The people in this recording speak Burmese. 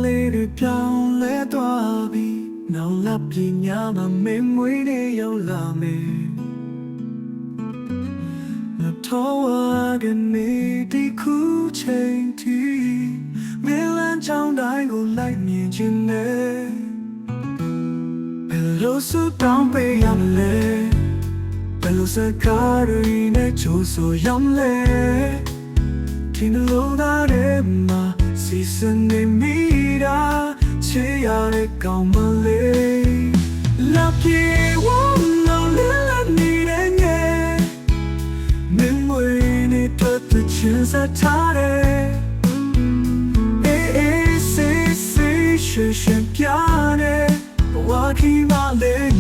လေးတွေပြောင်းလဲသွားပြီနောက်လပြင်းညာမမင်းမွေးနေရောက်လာမယ်တော်ဝါကနေဒီခုချိန်တီမင်းလမ်းကြောင်းတိုင်းကိုလိုက်မြင်ခြင်းနဲ့ဘယ်လိုစတောင်းပေးရမလဲဘယ်လိုစကားတွေနဲ့ကြိုးဆိုရမလဲဒီလိုသားတဲ့မှာစီစနေမိတာချေရတဲ့ကောင်းမလေးလာပြေဝလို့လဲနေတဲ့ငယ်မင်းမွေးနေတဲ့ချစ်စထားတဲ့အေးအေးဆေးဆေးရှေ့ရှေ့ပြတဲ့ဝါခီမလေး